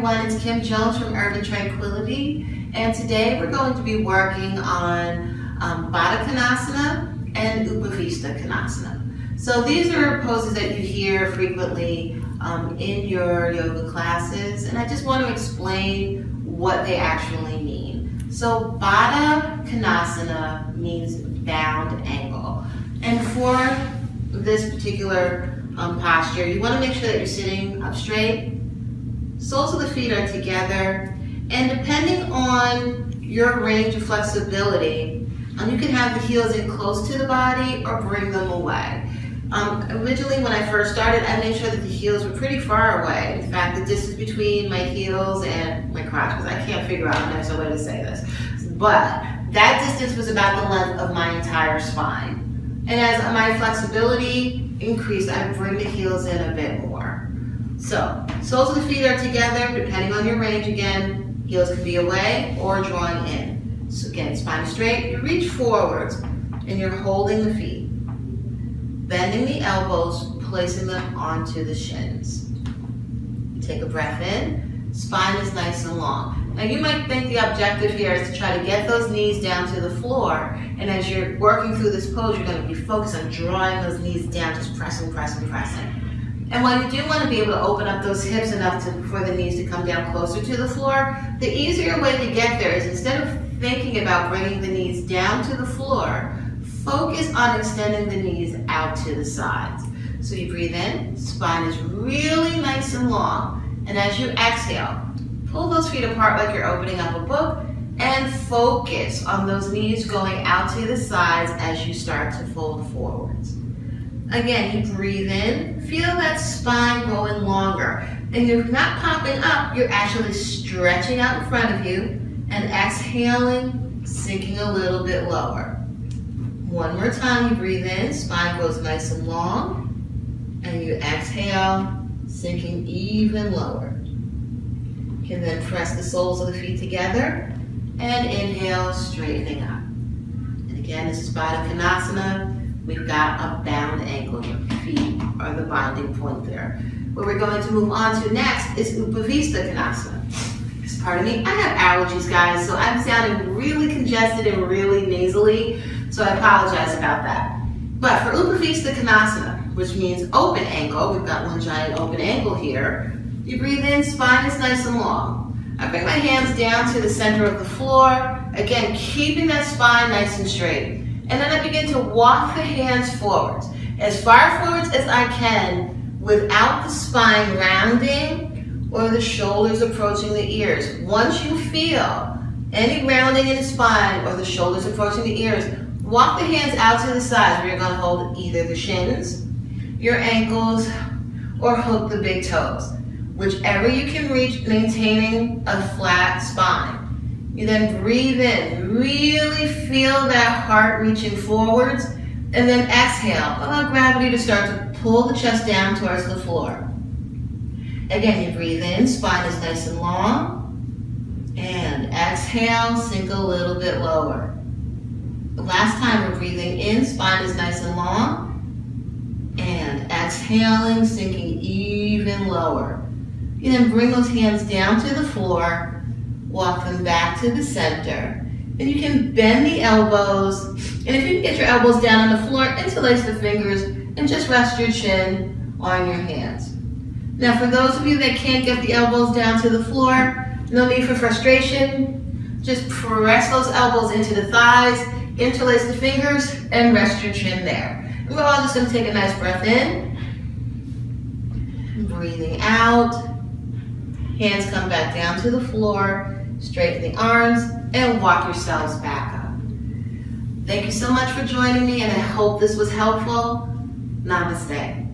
everyone, it's Kim Jones from Urban Tranquility, and today we're going to be working on Baddha Konasana and Upavistha Konasana. So these are poses that you hear frequently in your yoga classes, and I just want to explain what they actually mean. So Baddha Konasana means bound angle, and for this particular posture, you want to make sure that you're sitting up straight. Soles of the feet are together, and depending on your range of flexibility, you can have the heels in close to the body or bring them away. Originally, when I first started, I made sure that the heels were pretty far away. In fact, the distance between my heels and my crotch, because I can't figure out a nicer way to say this, but that distance was about the length of my entire spine. And as my flexibility increased, I bring the heels in a bit more. So, soles of the feet are together, depending on your range again. Heels can be away or drawing in. So again, spine is straight, you reach forwards, and you're holding the feet. Bending the elbows, placing them onto the shins. Take a breath in, spine is nice and long. Now you might think the objective here is to try to get those knees down to the floor, and as you're working through this pose, you're going to be focused on drawing those knees down, just pressing, pressing, pressing. And while you do want to be able to open up those hips enough for the knees to come down closer to the floor, the easier way to get there is, instead of thinking about bringing the knees down to the floor, focus on extending the knees out to the sides. So you breathe in, spine is really nice and long, and as you exhale, pull those feet apart like you're opening up a book, and focus on those knees going out to the sides as you start to fold forwards. Again, you breathe in, feel that spine growing longer, and you're not popping up, you're actually stretching out in front of you, and exhaling, sinking a little bit lower. One more time, you breathe in, spine goes nice and long, and you exhale, sinking even lower. You can then press the soles of the feet together, and inhale, straightening up. And again, this is Baddha Konasana. We've got a bound ankle. Your feet are the binding point there. What we're going to move on to next is Upavistha Konasana. Pardon me, I have allergies, guys, so I'm sounding really congested and really nasally, so I apologize about that. But for Upavistha Konasana, which means open ankle, we've got one giant open ankle here, you breathe in, spine is nice and long. I bring my hands down to the center of the floor, again, keeping that spine nice and straight. And then I begin to walk the hands forwards, as far forwards as I can, without the spine rounding or the shoulders approaching the ears. Once you feel any rounding in the spine or the shoulders approaching the ears, walk the hands out to the sides, where you're going to hold either the shins, your ankles, or hook the big toes. Whichever you can reach, maintaining a flat spine. You then breathe in, really feel that heart reaching forwards, and then exhale. Allow gravity to start to pull the chest down towards the floor. Again, you breathe in, spine is nice and long, and exhale, sink a little bit lower. The last time we're breathing in, spine is nice and long, and exhaling, sinking even lower. You then bring those hands down to the floor, walk them back to the center, and you can bend the elbows, and if you can get your elbows down on the floor, interlace the fingers, and just rest your chin on your hands. Now for those of you that can't get the elbows down to the floor, no need for frustration, just press those elbows into the thighs, interlace the fingers, and rest your chin there. And we're all just going to take a nice breath in, breathing out, hands come back down to the floor, straighten the arms, and walk yourselves back up. Thank you so much for joining me, and I hope this was helpful. Namaste.